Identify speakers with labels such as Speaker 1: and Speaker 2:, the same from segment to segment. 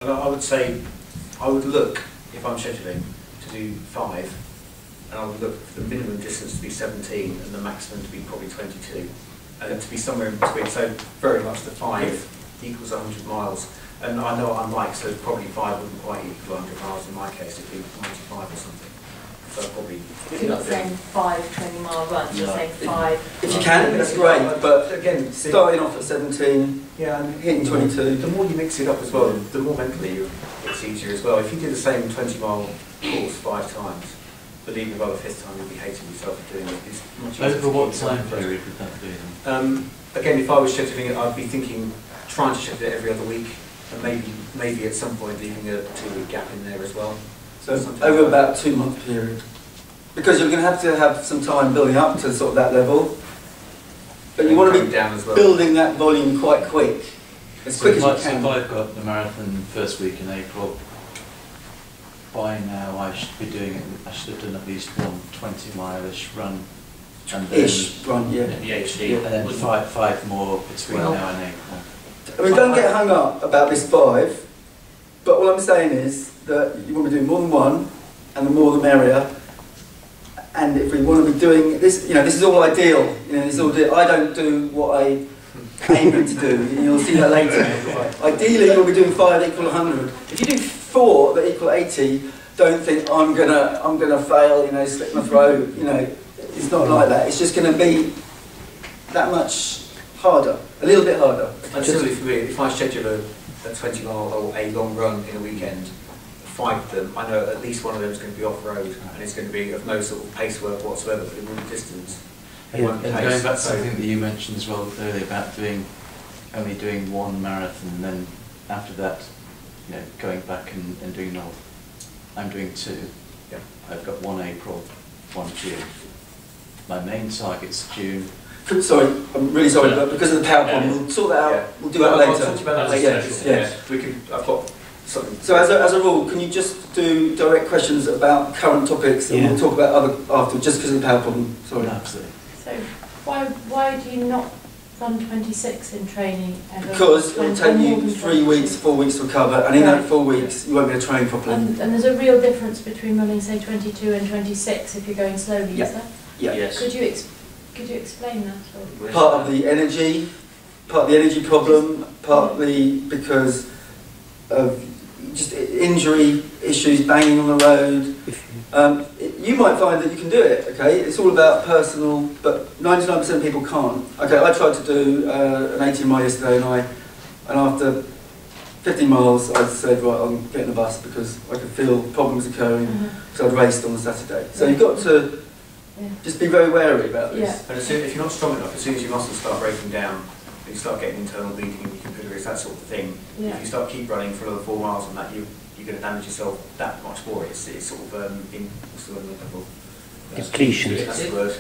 Speaker 1: And I would say, I would look, if I'm scheduling, to do 5, and I would look for the minimum distance to be 17 and the maximum to be probably 22. And to be somewhere in between, so very much the 5 equals 100 miles. And I know what I'm like, so probably 5 wouldn't quite equal 100 miles in my case, it'd be 95 or something. So probably...
Speaker 2: You're not saying 5 20-mile runs, you're saying 5...
Speaker 3: If you can, that's great, but again, starting off at 17,
Speaker 1: yeah, and
Speaker 3: hitting 22.
Speaker 1: The more you mix it up as well, the more mentally it's easier as well. If you do the same 20-mile course 5 times, believe me, by the 5th time you'll be hating yourself for doing it. It's much easier.
Speaker 4: Over what time period would that be then?
Speaker 1: Again, if I was scheduling it, I'd be thinking, trying to schedule it every other week, and maybe at some point leaving a 2-week gap in there as well.
Speaker 3: So over about a 2-month period. Because you're going to have some time building up to sort of that level. But you want to be building that volume quite quick. As quick as you can.
Speaker 4: So if I've got the marathon first week in April, by now I should be doing it, I should have done at least one 20-mile-ish run. And then,
Speaker 1: and
Speaker 4: then five more between now and April.
Speaker 3: I mean, don't get hung up about this 5, but what I'm saying is that you want to be doing more than one, and the more the merrier. And if we want to be doing this, this is all ideal. This is all I don't do what I aim to do. You'll see that later. Ideally, you'll be doing 5 equal 100. If you do 4 that equal 80, don't think I'm gonna fail. Slit my throat. It's not like that. It's just going to be that much harder, a little bit harder.
Speaker 1: And similarly for me, if I schedule a 20-mile or a long run in a weekend, 5 of them, I know at least one of them is going to be off-road, and it's going to be of no sort of pace work whatsoever, but it will be distance.
Speaker 4: And going back to something that you mentioned as well earlier about only doing one marathon, and then after that, going back and doing another. I'm doing 2.
Speaker 1: Yeah.
Speaker 4: I've got 1 April, 1 June. My main target's June.
Speaker 3: Sorry, I'm really sorry, but because of the PowerPoint, we'll sort that out. Yeah. We'll do that later.
Speaker 1: I'll talk to you about that later. Yeah. We can. I've got something.
Speaker 3: So as a rule, can you just do direct questions about current topics, and we'll talk about other after, just because of the PowerPoint. Sorry.
Speaker 4: Absolutely.
Speaker 2: So why do you not run 26 in training ever?
Speaker 3: Because it'll take you 3 weeks, 4 weeks to recover, and in that 4 weeks you won't be able to train properly.
Speaker 2: And there's a real difference between running, say, 22 and 26 if you're going slowly, is there?
Speaker 3: Yeah.
Speaker 1: Yes.
Speaker 2: Could you explain that? Or?
Speaker 3: Part of the energy problem, partly because of just injury issues, banging on the road. You might find that you can do it, okay? It's all about personal, but 99% of people can't. Okay, I tried to do an 18-mile yesterday, and after 15 miles, I said, right, I'm getting the bus because I could feel problems occurring because I'd raced on the Saturday. So you've got to just be very wary about this.
Speaker 2: Yeah.
Speaker 1: And if you're not strong enough, as soon as your muscles start breaking down, you start getting internal bleeding in your capillaries, that sort of thing. If you start keep running for another 4 miles on that, you're going to damage yourself that much more. It's sort of
Speaker 5: depletion.
Speaker 1: That's the word.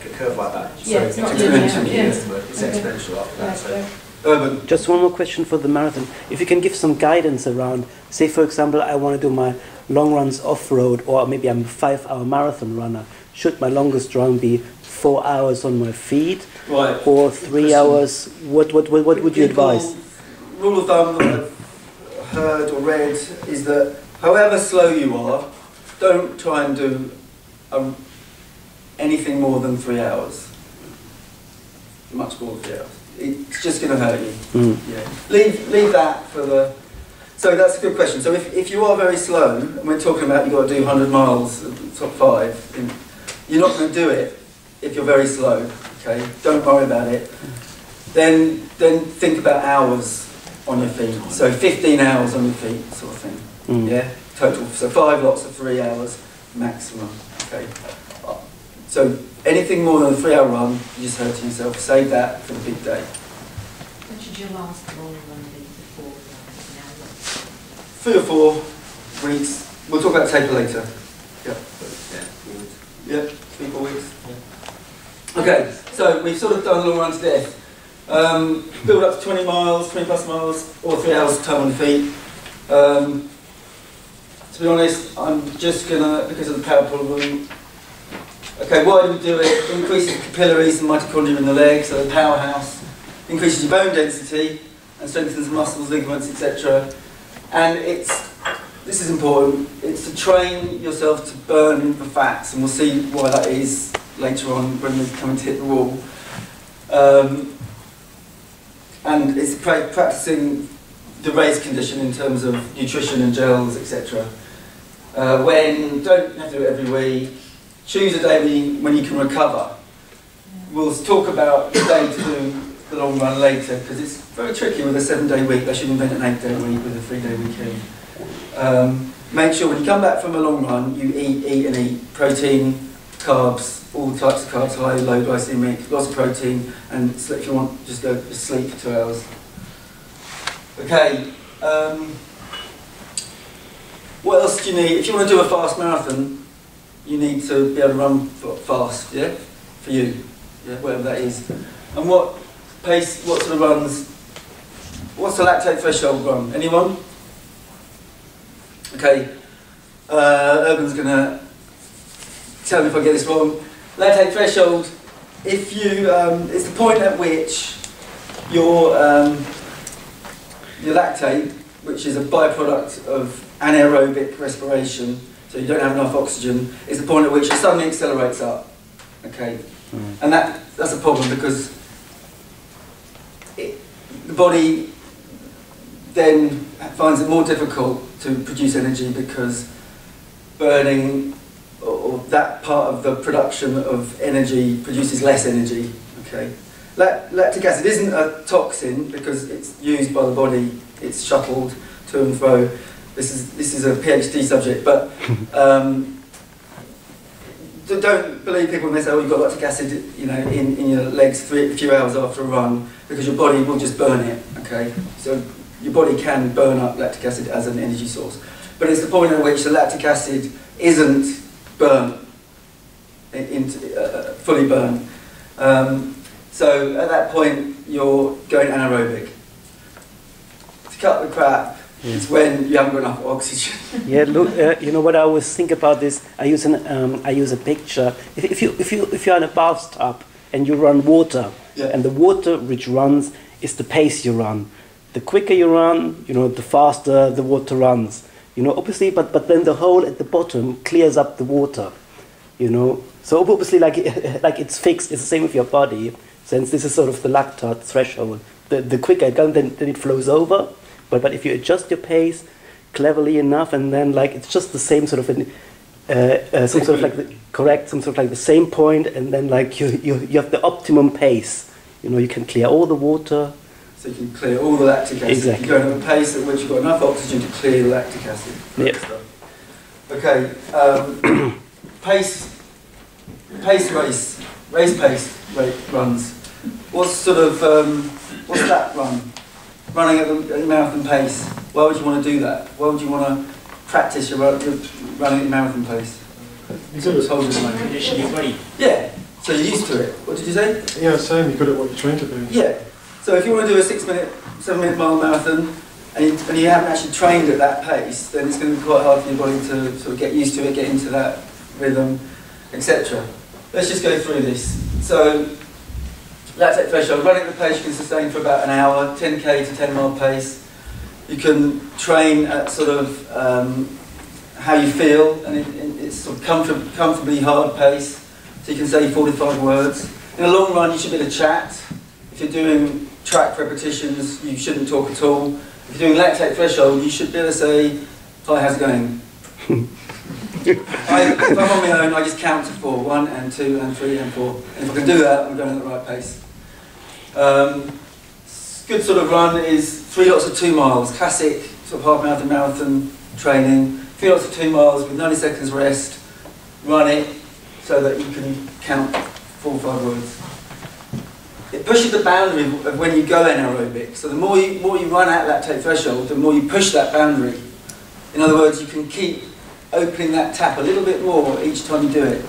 Speaker 1: A curve like that.
Speaker 2: Yeah,
Speaker 1: so
Speaker 2: it's not
Speaker 1: linear. It's exponential after that. So.
Speaker 3: Urban.
Speaker 5: Just one more question for the marathon. If you can give some guidance around, say for example, I want to do my long runs off-road, or maybe I'm a 5-hour marathon runner. Should my longest run be 4 hours on my feet, or 3 hours? What would you advise?
Speaker 3: Rule of thumb that I've heard or read is that however slow you are, don't try and do anything more than 3 hours. Much more than 3 hours. It's just going to hurt you. Yeah. Leave that for the... So that's a good question. So if you are very slow, and we're talking about you've got to do 100 miles, top 5, you're not going to do it if you're very slow, okay? Don't worry about it. Then think about hours on your feet. So 15 hours on your feet, sort of thing. Yeah? Total. So 5 lots of 3 hours maximum, okay? So anything more than a 3-hour run, you're just hurting yourself. Save that for the big day.
Speaker 2: What should your last long run be before
Speaker 3: 3 or 4 weeks. We'll talk about taper later. Yeah, 3 or 4 weeks. Yeah. Okay, so we've sort of done the long run to death. Build up to 20 miles, 20 plus miles, or 3 hours time on the feet. To be honest, I'm just gonna, because of the power problem. Okay, why do we do it? Increases the capillaries and mitochondria in the legs, so the powerhouse. Increases your bone density and strengthens muscles, ligaments, etc. And this is important, it's to train yourself to burn the fats, and we'll see why that is later on when we're coming to hit the wall. And it's practicing the race condition in terms of nutrition and gels, etc. Don't have to do it every week. Choose a day when you can recover. We'll talk about the day to do the long run later, because it's very tricky with a 7-day week. They should invent an 8-day week with a 3-day weekend. Make sure when you come back from a long run, you eat protein, carbs, all types of carbs, high, low glycemic, lots of protein, and if you want, just go to sleep for 2 hours. Okay, what else do you need? If you want to do a fast marathon, you need to be able to run fast, yeah? For you, yeah, whatever that is. And what pace, what sort of runs, what's the lactate threshold run? Anyone? Okay, Urban's going to tell me if I get this wrong. Lactate threshold, if you, it's the point at which your lactate, which is a byproduct of anaerobic respiration, so you don't have enough oxygen, is the point at which it suddenly accelerates up. Okay, and that's a problem because the body then finds it more difficult to produce energy because burning or that part of the production of energy produces less energy. Okay, lactic acid isn't a toxin because it's used by the body. It's shuttled to and fro. This is a PhD subject, but don't believe people when they say, "Oh, you've got lactic acid, you know, in your legs a few hours after a run," because your body will just burn it. Okay, so your body can burn up lactic acid as an energy source, but it's the point at which the lactic acid isn't burnt, fully burned. So at that point, you're going anaerobic. To cut the crap, it's when you haven't got enough oxygen.
Speaker 5: Yeah, look, you know what I always think about this. I use a picture. If you're in a bathtub and you run water,
Speaker 3: yeah.
Speaker 5: and the water which runs is the pace you run. The quicker you run, you know, the faster the water runs. You know, obviously, but then the hole at the bottom clears up the water. You know, so obviously, like it's fixed. It's the same with your body. Since this is sort of the lactate threshold, the quicker it goes, then it flows over. But if you adjust your pace cleverly enough, and then like it's just the same sort of some sort of like some sort of like the same point, and then like you have the optimum pace. You know, you can clear all the water.
Speaker 3: So you can clear all the lactic acid.
Speaker 5: Exactly.
Speaker 3: You go at a pace at which you've got enough oxygen to clear the lactic acid.
Speaker 5: Yeah.
Speaker 3: Okay. Race pace runs. What's that run? Running at the marathon pace. Why would you want to do that? Why would you want to practice your running at the marathon pace?
Speaker 6: Condition your body.
Speaker 3: Yeah. So you're used to it. What did you say?
Speaker 6: Yeah, same. You're good at what you're trained to do.
Speaker 3: Yeah. So if you want to do a 7-minute mile marathon, and you haven't actually trained at that pace, then it's going to be quite hard for your body to sort of get used to it, get into that rhythm, etc. Let's just go through this. So, lactate threshold, running at the pace you can sustain for about an hour, 10k to 10 mile pace. You can train at sort of how you feel, and it's sort of comfortably hard pace. So you can say 45 words. In a long run, you should be able to chat. If you're doing track repetitions, you shouldn't talk at all. If you're doing lactate threshold, you should be able to say, "Hi, how's it going?" If I'm on my own, I just count to 4. 1 and 2 and 3 and 4. And if I can do that, I'm going at the right pace. Good sort of run is 3 lots of 2 miles. Classic sort of half marathon training. 3 lots of 2 miles with 90 seconds rest. Run it so that you can count 4 or 5 words. It pushes the boundary of when you go anaerobic. So the more you run at lactate threshold, the more you push that boundary. In other words, you can keep opening that tap a little bit more each time you do it.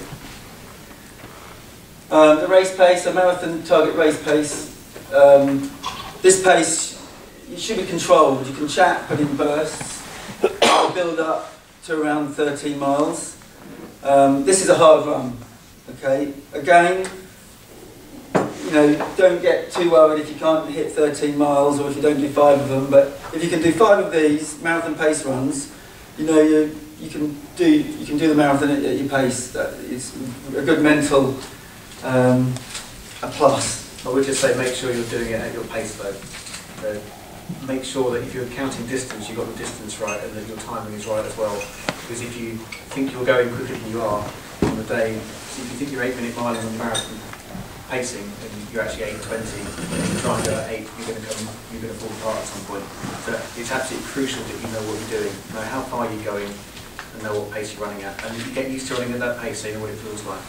Speaker 3: The race pace, a marathon target race pace. This pace, you should be controlled. You can chat, but in bursts. Build up to around 13 miles. This is a hard run. Okay. Again, you know, don't get too worried if you can't hit 13 miles or if you don't do 5 of them. But if you can do 5 of these marathon pace runs, you know, you can do the marathon at your pace. That is a good mental a plus.
Speaker 1: I would just say make sure you're doing it at your pace though. So make sure that if you're counting distance, you've got the distance right and that your timing is right as well. Because if you think you're going quicker than you are on the day, so if you think you're 8-minute miling on the marathon pacing and you're actually 8:20, and you try and go at 8, you're going to fall apart at some point. So it's absolutely crucial that you know what you're doing, know how far you're going, and know what pace you're running at. And if you get used to running at that pace, so you know what it feels like.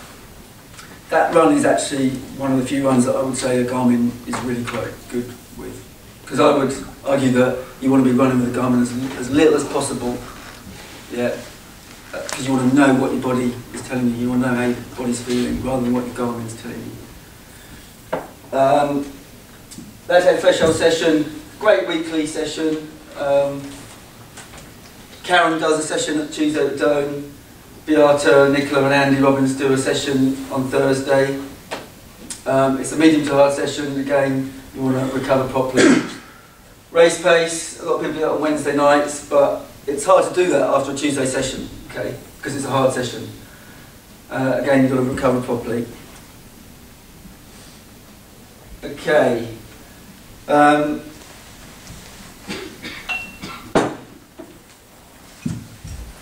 Speaker 3: That run is actually one of the few runs that I would say a Garmin is really quite good with. Because I would argue that you want to be running with a Garmin as little as possible. Yeah. Because you want to know what your body is telling you. You want to know how your body's feeling rather than what your Garmin's telling you. That's a threshold session. Great weekly session. Karen does a session at Tuesday at Dome. Beata, Nicola and Andy Robbins do a session on Thursday. It's a medium to hard session. Again, you want to recover properly. Race pace, a lot of people do it on Wednesday nights, but it's hard to do that after a Tuesday session, okay, because it's a hard session. Again, you've got to recover properly. Okay.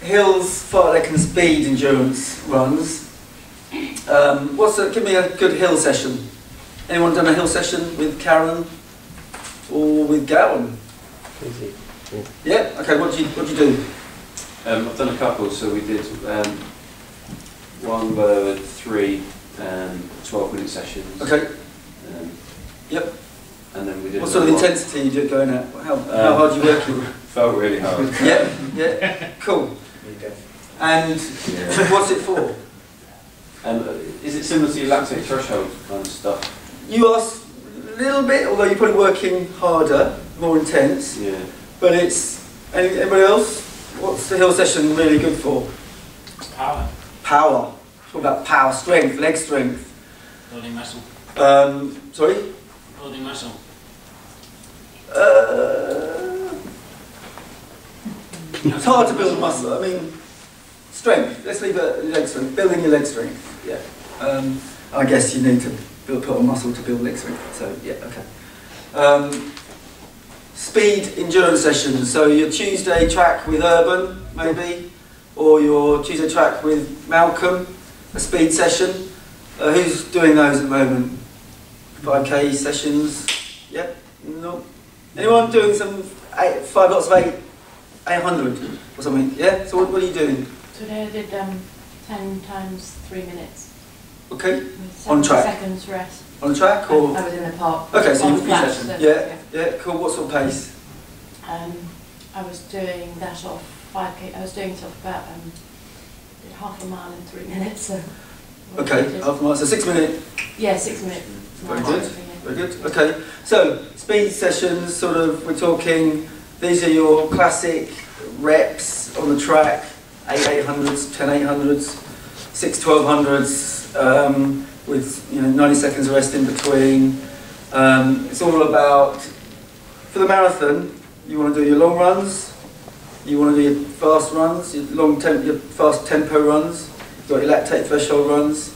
Speaker 3: Hills, fartlek and speed endurance runs. Give me a good hill session. Anyone done a hill session with Karen or with Gowan?
Speaker 5: Easy.
Speaker 3: Yeah. Okay. What do you do?
Speaker 7: I've done a couple. So we did one where there were 3 12-minute sessions.
Speaker 3: Okay. Yep.
Speaker 7: And then we did.
Speaker 3: What sort of intensity you do going at? How hard are you working?
Speaker 7: Felt really hard.
Speaker 3: Yeah. Cool. And what's it for?
Speaker 7: Is it similar to your lactate threshold kind of stuff?
Speaker 3: You ask a little bit, although you're probably working harder, more intense.
Speaker 7: Yeah.
Speaker 3: But it's anybody else? What's the hill session really good for?
Speaker 6: Power.
Speaker 3: Power. Talk about power, strength, leg strength.
Speaker 6: Building muscle.
Speaker 3: Sorry.
Speaker 6: Building muscle.
Speaker 3: It's hard to build muscle. I mean, strength. Let's leave it leg strength. Building your leg strength. Yeah. I guess you need to put on muscle to build leg strength. So yeah, okay. Speed endurance sessions. So your Tuesday track with Urban, maybe, or your Tuesday track with Malcolm, a speed session. Who's doing those at the moment? 5K sessions. Yep. No. Anyone doing some 5 lots of 800 or something? Yeah. So what are you doing?
Speaker 2: Today I did 10 times 3 minutes.
Speaker 3: Okay.
Speaker 2: With
Speaker 3: On
Speaker 2: 70
Speaker 3: track.
Speaker 2: seconds rest.
Speaker 3: On track or?
Speaker 2: I was in the park.
Speaker 3: Okay, so
Speaker 2: on
Speaker 3: you've
Speaker 2: flat,
Speaker 3: session.
Speaker 2: so,
Speaker 3: Yeah. Cool. What sort of pace?
Speaker 2: I was doing that off 5K. I was doing it off about did half a mile in 3 minutes. So
Speaker 3: Okay, half a mile. So 6 minute.
Speaker 2: Yeah, 6 minutes.
Speaker 3: Very good. Very good. Okay. So speed sessions. Sort of. We're talking. These are your classic reps on the track. 800s, 10 800s, 6 1200s. With 90 seconds rest in between. It's all about, for the marathon, you want to do your long runs, you want to do your fast runs, your fast tempo runs, you've got your lactate threshold runs,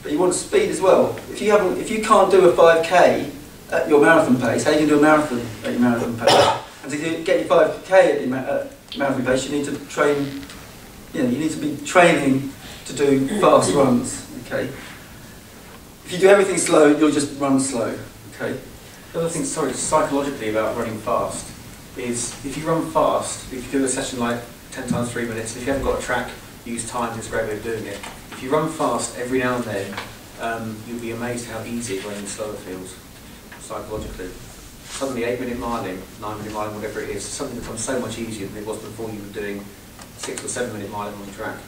Speaker 3: but you want speed as well. If you can't do a 5K at your marathon pace, how are you going to do a marathon at your marathon pace? And to get your 5K at your marathon pace, you need to train. You need to be training to do fast runs. Okay. If you do everything slow, you'll just run slow, okay?
Speaker 1: The other thing, psychologically about running fast is if you run fast, if you do a session like 10 times 3 minutes, if you haven't got a track, use times, it's a great way of doing it. If you run fast every now and then, you'll be amazed how easy running slower feels, psychologically. Suddenly 8-minute miling, 9-minute miling, whatever it is, suddenly becomes so much easier than it was before you were doing 6 or 7-minute miling on the track.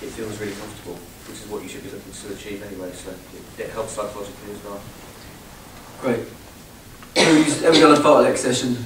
Speaker 1: It feels really comfortable, which is what you should be looking to achieve anyway, so it helps psychologically as well.
Speaker 3: Great. Have you done a fartlek session?